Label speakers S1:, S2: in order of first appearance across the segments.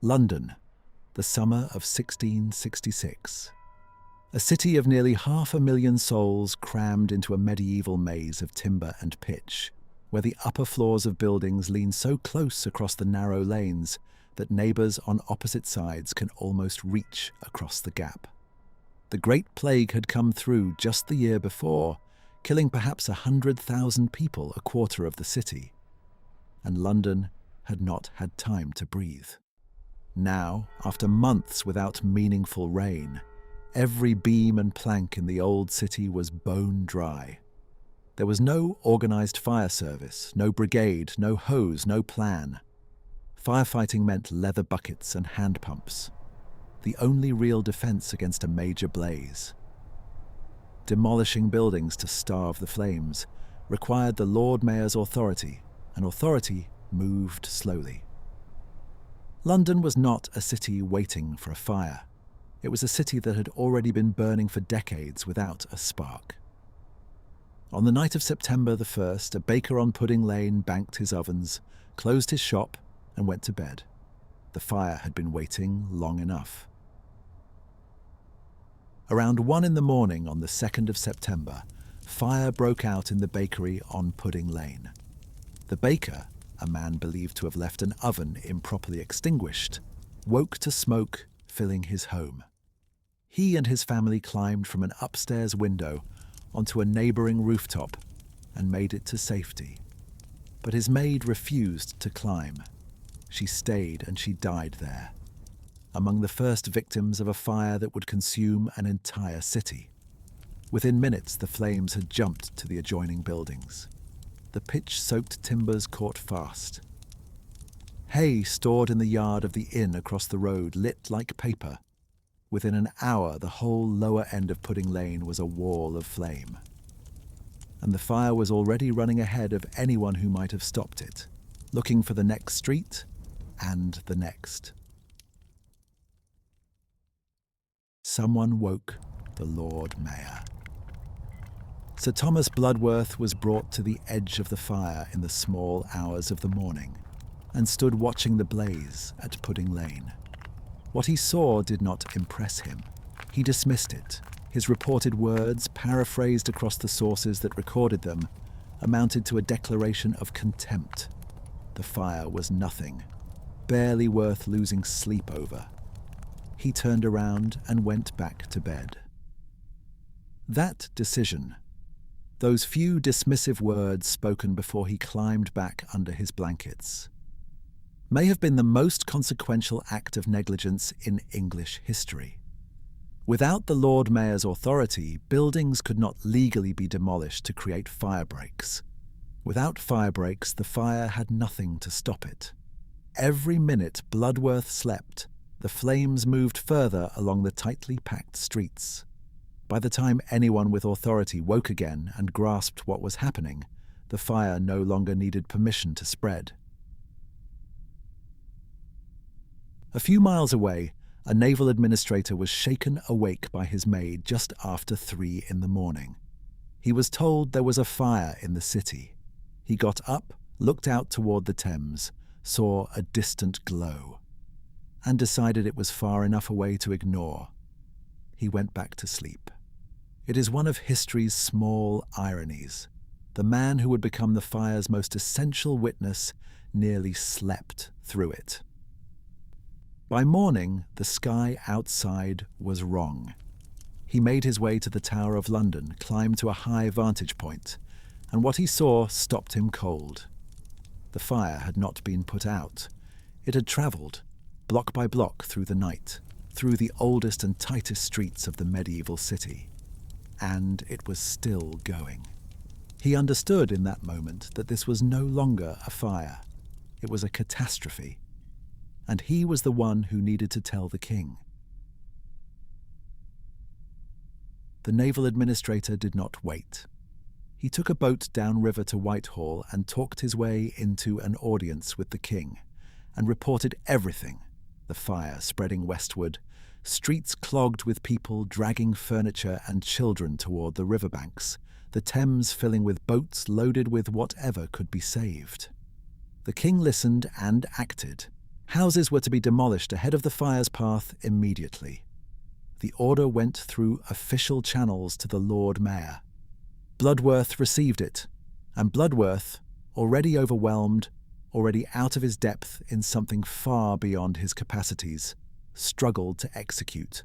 S1: London, the summer of 1666. A city of nearly 500,000 souls crammed into a medieval maze of timber and pitch, where the upper floors of buildings lean so close across the narrow lanes that neighbours on opposite sides can almost reach across the gap. The Great Plague had come through just the year before, killing perhaps 100,000 people, a quarter of the city. And London had not had time to breathe. Now, after months without meaningful rain, every beam and plank in the old city was bone dry. There was no organised fire service, no brigade, no hose, no plan. Firefighting meant leather buckets and hand pumps, the only real defence against a major blaze. Demolishing buildings to starve the flames required the Lord Mayor's authority, and authority moved slowly. London was not a city waiting for a fire. It was a city that had already been burning for decades without a spark. On the night of September the 1st, a baker on Pudding Lane banked his ovens, closed his shop, and went to bed. The fire had been waiting long enough. Around 1 in the morning on the 2nd of September, fire broke out in the bakery on Pudding Lane. The baker, a man believed to have left an oven improperly extinguished, woke to smoke filling his home. He and his family climbed from an upstairs window onto a neighbouring rooftop and made it to safety. But his maid refused to climb. She stayed and she died there, among the first victims of a fire that would consume an entire city. Within minutes, the flames had jumped to the adjoining buildings. The pitch-soaked timbers caught fast. Hay stored in the yard of the inn across the road lit like paper. Within an hour, the whole lower end of Pudding Lane was a wall of flame. And the fire was already running ahead of anyone who might have stopped it, looking for the next street and the next. Someone woke the Lord Mayor. Sir Thomas Bloodworth was brought to the edge of the fire in the small hours of the morning and stood watching the blaze at Pudding Lane. What he saw did not impress him. He dismissed it. His reported words, paraphrased across the sources that recorded them, amounted to a declaration of contempt. The fire was nothing, barely worth losing sleep over. He turned around and went back to bed. That decision, those few dismissive words spoken before he climbed back under his blankets, may have been the most consequential act of negligence in English history. Without the Lord Mayor's authority, buildings could not legally be demolished to create fire breaks. Without fire breaks, the fire had nothing to stop it. Every minute Bloodworth slept, the flames moved further along the tightly packed streets. By the time anyone with authority woke again and grasped what was happening, the fire no longer needed permission to spread. A few miles away, a naval administrator was shaken awake by his maid just after 3 in the morning. He was told there was a fire in the city. He got up, looked out toward the Thames, saw a distant glow, and decided it was far enough away to ignore. He went back to sleep. It is one of history's small ironies. The man who would become the fire's most essential witness nearly slept through it. By morning, the sky outside was wrong. He made his way to the Tower of London, climbed to a high vantage point, and what he saw stopped him cold. The fire had not been put out. It had travelled, block by block through the night, through the oldest and tightest streets of the medieval city. And it was still going. He understood in that moment that this was no longer a fire. It was a catastrophe. And he was the one who needed to tell the king. The naval administrator did not wait. He took a boat downriver to Whitehall and talked his way into an audience with the king, and reported everything: the fire spreading westward, streets clogged with people dragging furniture and children toward the riverbanks, the Thames filling with boats loaded with whatever could be saved. The king listened and acted. Houses were to be demolished ahead of the fire's path immediately. The order went through official channels to the Lord Mayor. Bloodworth received it, and Bloodworth, already overwhelmed, already out of his depth in something far beyond his capacities, struggled to execute.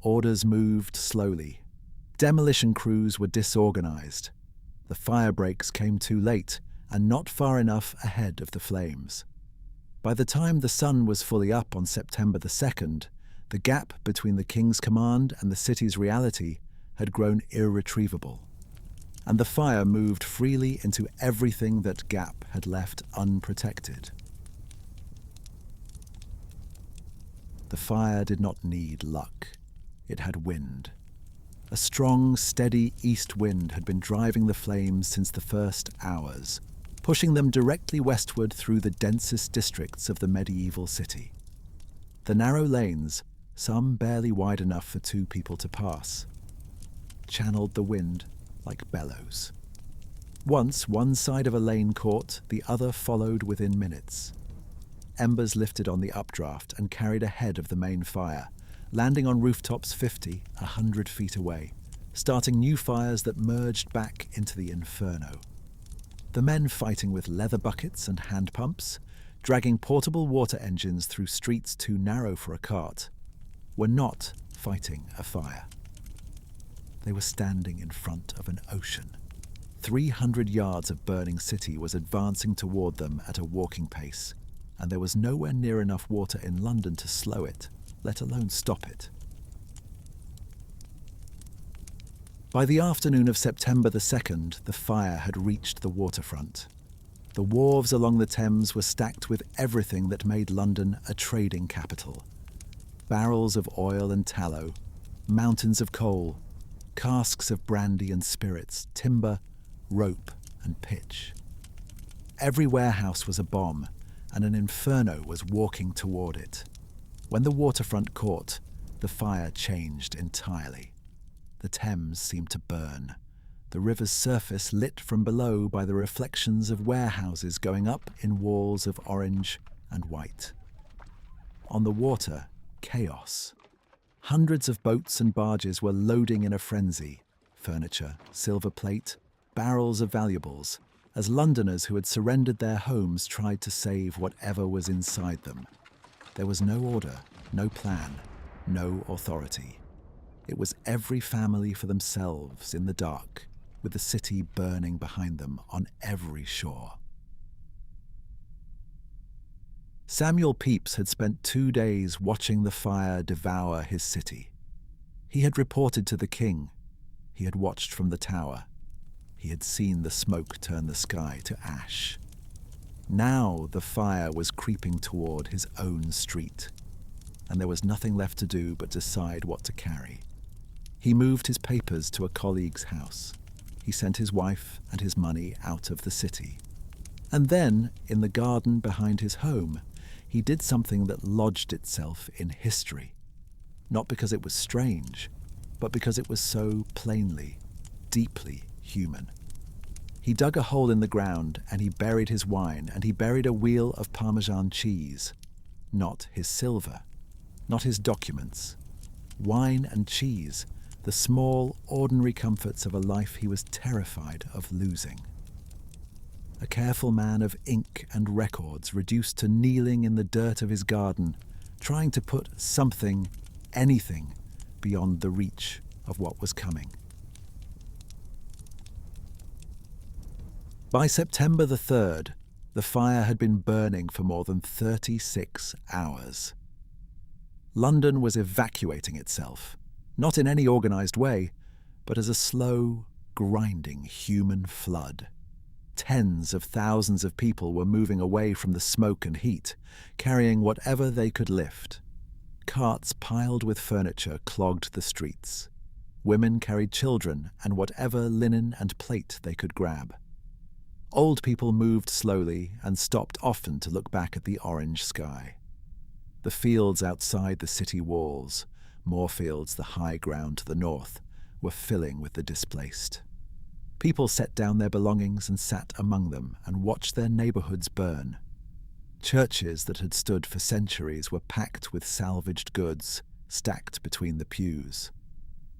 S1: Orders moved slowly. Demolition crews were disorganized. The fire breaks came too late and not far enough ahead of the flames. By the time the sun was fully up on September the 2nd, the gap between the king's command and the city's reality had grown irretrievable, and the fire moved freely into everything that gap had left unprotected. The fire did not need luck. It had wind. A strong, steady east wind had been driving the flames since the first hours, pushing them directly westward through the densest districts of the medieval city. The narrow lanes, some barely wide enough for two people to pass, channeled the wind like bellows. Once one side of a lane caught, the other followed within minutes. Embers lifted on the updraft and carried ahead of the main fire, landing on rooftops 50, 100 feet away, starting new fires that merged back into the inferno. The men fighting with leather buckets and hand pumps, dragging portable water engines through streets too narrow for a cart, were not fighting a fire. They were standing in front of an ocean. 300 yards of burning city was advancing toward them at a walking pace, and there was nowhere near enough water in London to slow it, let alone stop it. By the afternoon of September the 2nd, the fire had reached the waterfront. The wharves along the Thames were stacked with everything that made London a trading capital. Barrels of oil and tallow, mountains of coal, casks of brandy and spirits, timber, rope and pitch. Every warehouse was a bomb, and an inferno was walking toward it. When the waterfront caught, the fire changed entirely. The Thames seemed to burn, the river's surface lit from below by the reflections of warehouses going up in walls of orange and white. On the water, chaos. Hundreds of boats and barges were loading in a frenzy, furniture, silver plate, barrels of valuables, as Londoners who had surrendered their homes tried to save whatever was inside them. There was no order, no plan, no authority. It was every family for themselves in the dark, with the city burning behind them on every shore. Samuel Pepys had spent 2 days watching the fire devour his city. He had reported to the king. He had watched from the tower. He had seen the smoke turn the sky to ash. Now the fire was creeping toward his own street, and there was nothing left to do but decide what to carry. He moved his papers to a colleague's house. He sent his wife and his money out of the city. And then, in the garden behind his home, he did something that lodged itself in history. Not because it was strange, but because it was so plainly, deeply human. He dug a hole in the ground and he buried his wine and he buried a wheel of Parmesan cheese. Not his silver, not his documents. Wine and cheese, the small, ordinary comforts of a life he was terrified of losing. A careful man of ink and records reduced to kneeling in the dirt of his garden, trying to put something, anything, beyond the reach of what was coming. By September the 3rd, the fire had been burning for more than 36 hours. London was evacuating itself, not in any organized way, but as a slow, grinding human flood. Tens of thousands of people were moving away from the smoke and heat, carrying whatever they could lift. Carts piled with furniture clogged the streets. Women carried children and whatever linen and plate they could grab. Old people moved slowly and stopped often to look back at the orange sky. The fields outside the city walls, Moorfields, the high ground to the north, were filling with the displaced. People set down their belongings and sat among them and watched their neighborhoods burn. Churches that had stood for centuries were packed with salvaged goods, stacked between the pews.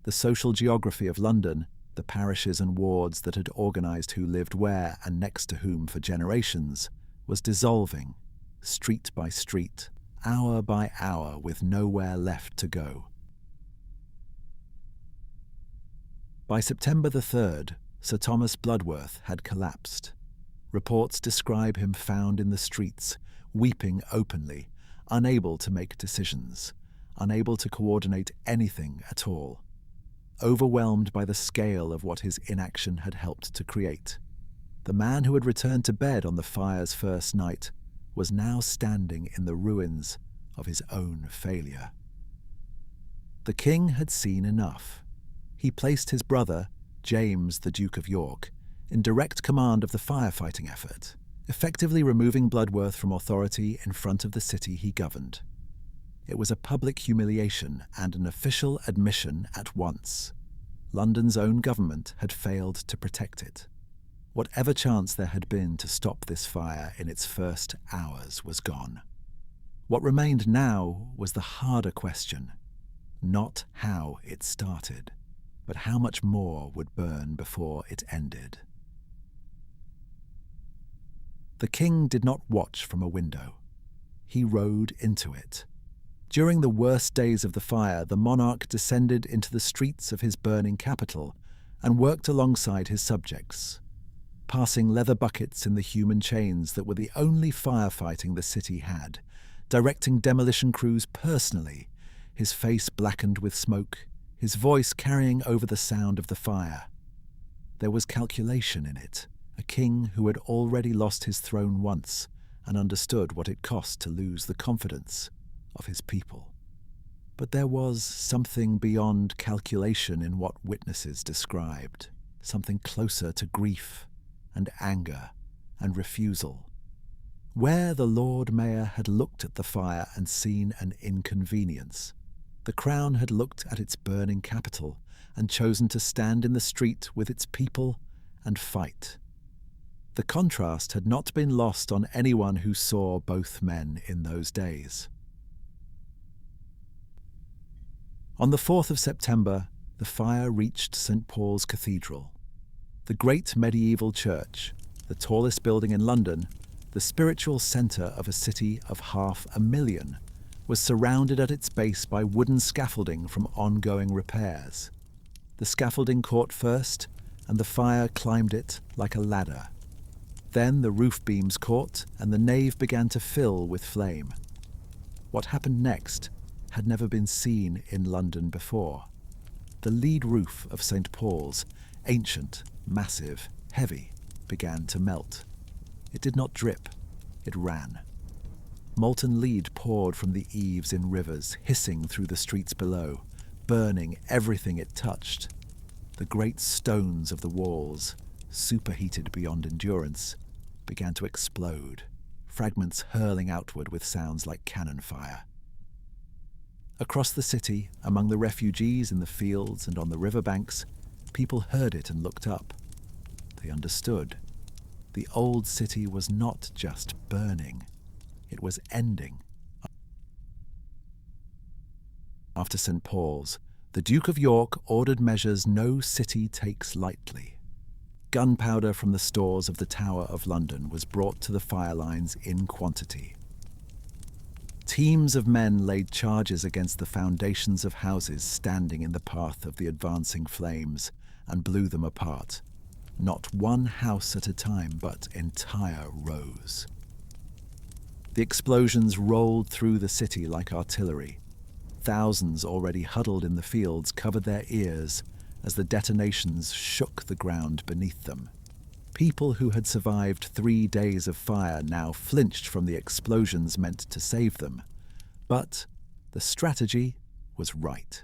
S1: The social geography of London, the parishes and wards that had organised who lived where and next to whom for generations, was dissolving, street by street, hour by hour, with nowhere left to go. By September the 3rd, Sir Thomas Bloodworth had collapsed. Reports describe him found in the streets, weeping openly, unable to make decisions, unable to coordinate anything at all, overwhelmed by the scale of what his inaction had helped to create. The man who had returned to bed on the fire's first night was now standing in the ruins of his own failure. The king had seen enough. He placed his brother, James, the Duke of York, in direct command of the firefighting effort, effectively removing Bloodworth from authority in front of the city he governed. It was a public humiliation and an official admission at once. London's own government had failed to protect it. Whatever chance there had been to stop this fire in its first hours was gone. What remained now was the harder question, not how it started, but how much more would burn before it ended. The king did not watch from a window. He rode into it. During the worst days of the fire, the monarch descended into the streets of his burning capital and worked alongside his subjects, passing leather buckets in the human chains that were the only firefighting the city had, directing demolition crews personally, his face blackened with smoke, his voice carrying over the sound of the fire. There was calculation in it, a king who had already lost his throne once and understood what it cost to lose the confidence of his people. But there was something beyond calculation in what witnesses described, something closer to grief and anger and refusal. Where the Lord Mayor had looked at the fire and seen an inconvenience, the Crown had looked at its burning capital and chosen to stand in the street with its people and fight. The contrast had not been lost on anyone who saw both men in those days. On the 4th of September, the fire reached St. Paul's Cathedral. The great medieval church, the tallest building in London, the spiritual centre of a city of 500,000, was surrounded at its base by wooden scaffolding from ongoing repairs. The scaffolding caught first, and the fire climbed it like a ladder. Then the roof beams caught, and the nave began to fill with flame. What happened next had never been seen in London before. The lead roof of St. Paul's, ancient, massive, heavy, began to melt. It did not drip, it ran. Molten lead poured from the eaves in rivers, hissing through the streets below, burning everything it touched. The great stones of the walls, superheated beyond endurance, began to explode, fragments hurling outward with sounds like cannon fire. Across the city, among the refugees in the fields and on the riverbanks, people heard it and looked up. They understood. The old city was not just burning, it was ending. After St. Paul's, the Duke of York ordered measures no city takes lightly. Gunpowder from the stores of the Tower of London was brought to the fire lines in quantity. Teams of men laid charges against the foundations of houses standing in the path of the advancing flames and blew them apart. Not one house at a time, but entire rows. The explosions rolled through the city like artillery. Thousands already huddled in the fields covered their ears as the detonations shook the ground beneath them. People who had survived 3 days of fire now flinched from the explosions meant to save them. But the strategy was right.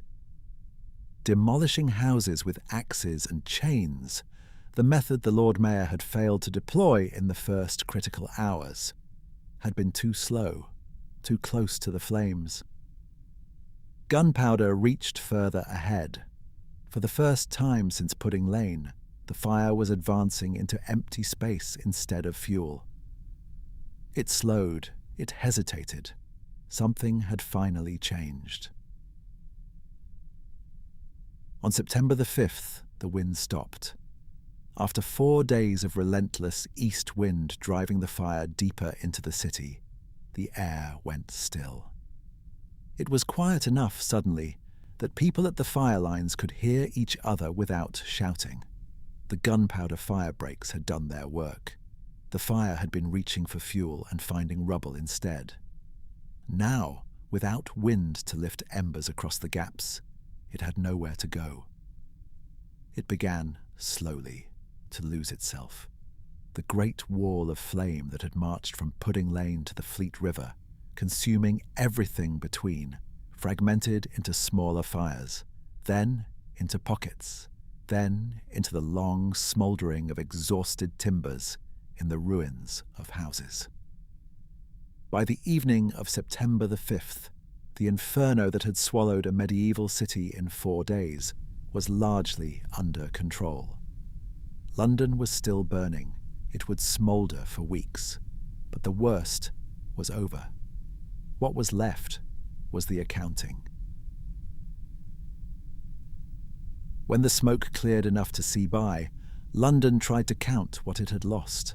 S1: Demolishing houses with axes and chains, the method the Lord Mayor had failed to deploy in the first critical hours, had been too slow, too close to the flames. Gunpowder reached further ahead. For the first time since Pudding Lane, the fire was advancing into empty space instead of fuel. It slowed, It hesitated. Something had finally changed. On September the 5th, the wind stopped. After 4 days of relentless east wind driving the fire deeper into the city, the air went still. It was quiet enough, suddenly, that people at the fire lines could hear each other without shouting. The gunpowder fire breaks had done their work. The fire had been reaching for fuel and finding rubble instead. Now, without wind to lift embers across the gaps, it had nowhere to go. It began, slowly, to lose itself. The great wall of flame that had marched from Pudding Lane to the Fleet River, consuming everything between, fragmented into smaller fires, then into pockets, then into the long smouldering of exhausted timbers in the ruins of houses. By the evening of September the 5th, the inferno that had swallowed a medieval city in 4 days was largely under control. London was still burning. It would smoulder for weeks. But the worst was over. What was left was the accounting. When the smoke cleared enough to see by, London tried to count what it had lost.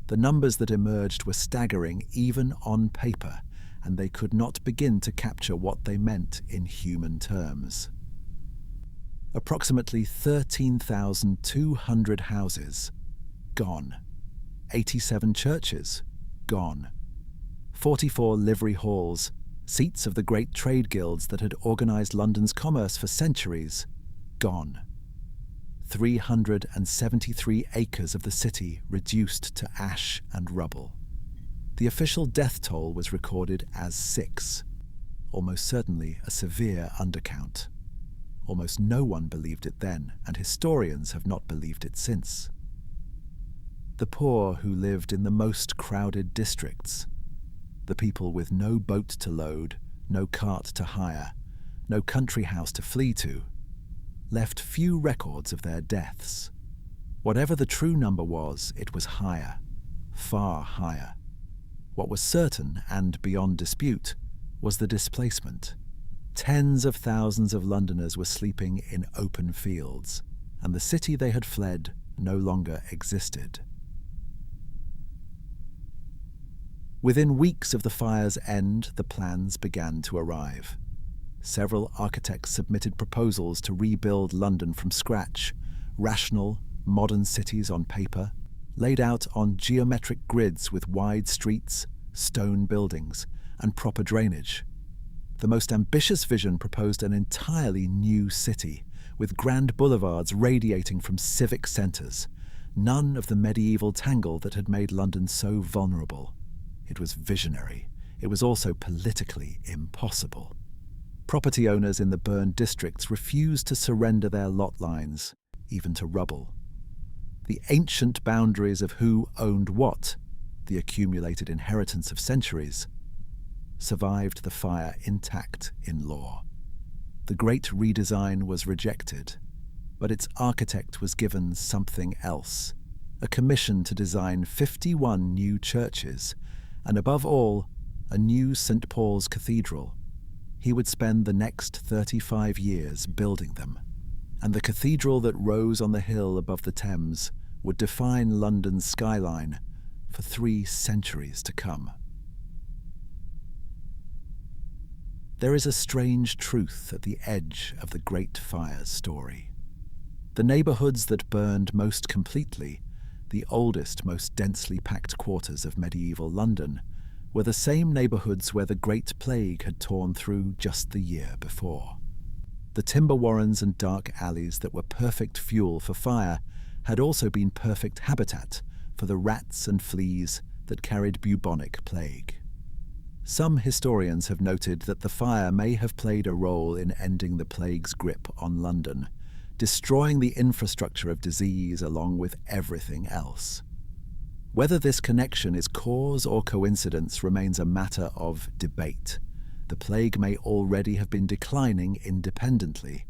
S1: The numbers that emerged were staggering even on paper, and they could not begin to capture what they meant in human terms. Approximately 13,200 houses, gone. 87 churches, gone. 44 livery halls, seats of the great trade guilds that had organised London's commerce for centuries, gone. 373 acres of the city reduced to ash and rubble. The official death toll was recorded as 6, almost certainly a severe undercount. Almost no one believed it then, and historians have not believed it since. The poor who lived in the most crowded districts, the people with no boat to load, no cart to hire, no country house to flee to, left few records of their deaths. Whatever the true number was, it was higher, far higher. What was certain, and beyond dispute, was the displacement. Tens of thousands of Londoners were sleeping in open fields, and the city they had fled no longer existed. Within weeks of the fire's end, the plans began to arrive. Several architects submitted proposals to rebuild London from scratch, rational, modern cities on paper, laid out on geometric grids with wide streets, stone buildings, and proper drainage. The most ambitious vision proposed an entirely new city, with grand boulevards radiating from civic centres, none of the medieval tangle that had made London so vulnerable. It was visionary. It was also politically impossible. Property owners in the burned districts refused to surrender their lot lines, even to rubble. The ancient boundaries of who owned what, the accumulated inheritance of centuries, survived the fire intact in law. The great redesign was rejected, but its architect was given something else, a commission to design 51 new churches, and above all, a new St. Paul's Cathedral. He would spend the next 35 years building them, and the cathedral that rose on the hill above the Thames would define London's skyline for 3 centuries to come. There is a strange truth at the edge of the Great Fire's story. The neighbourhoods that burned most completely, the oldest, most densely packed quarters of medieval London, were the same neighbourhoods where the Great Plague had torn through just the year before. The timber warrens and dark alleys that were perfect fuel for fire had also been perfect habitat for the rats and fleas that carried bubonic plague. Some historians have noted that the fire may have played a role in ending the plague's grip on London, destroying the infrastructure of disease along with everything else. Whether this connection is cause or coincidence remains a matter of debate. The plague may already have been declining independently.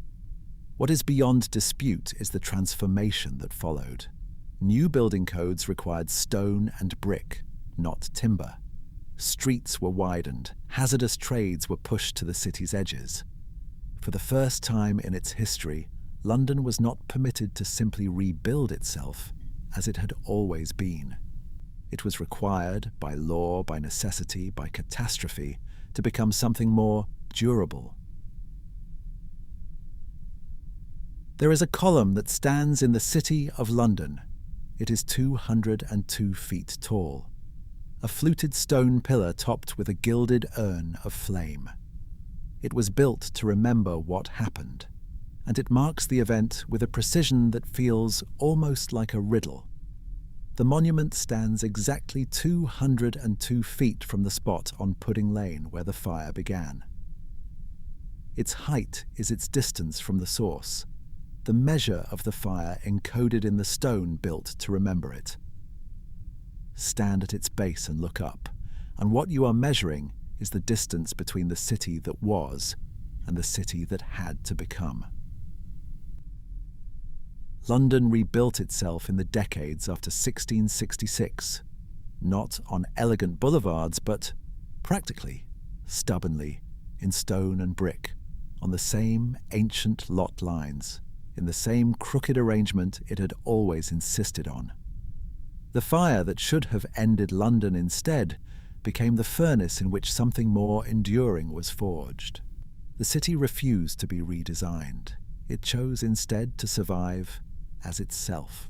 S1: What is beyond dispute is the transformation that followed. New building codes required stone and brick, not timber. Streets were widened, hazardous trades were pushed to the city's edges. For the first time in its history, London was not permitted to simply rebuild itself as it had always been. It was required, by law, by necessity, by catastrophe, to become something more durable. There is a column that stands in the City of London. It is 202 feet tall. A fluted stone pillar topped with a gilded urn of flame. It was built to remember what happened, and it marks the event with a precision that feels almost like a riddle. The monument stands exactly 202 feet from the spot on Pudding Lane where the fire began. Its height is its distance from the source, the measure of the fire encoded in the stone built to remember it. Stand at its base and look up, and what you are measuring is the distance between the city that was and the city that had to become. London rebuilt itself in the decades after 1666, not on elegant boulevards, but practically, stubbornly, in stone and brick, on the same ancient lot lines, in the same crooked arrangement it had always insisted on. The fire that should have ended London instead became the furnace in which something more enduring was forged. The city refused to be redesigned. It chose instead to survive as itself.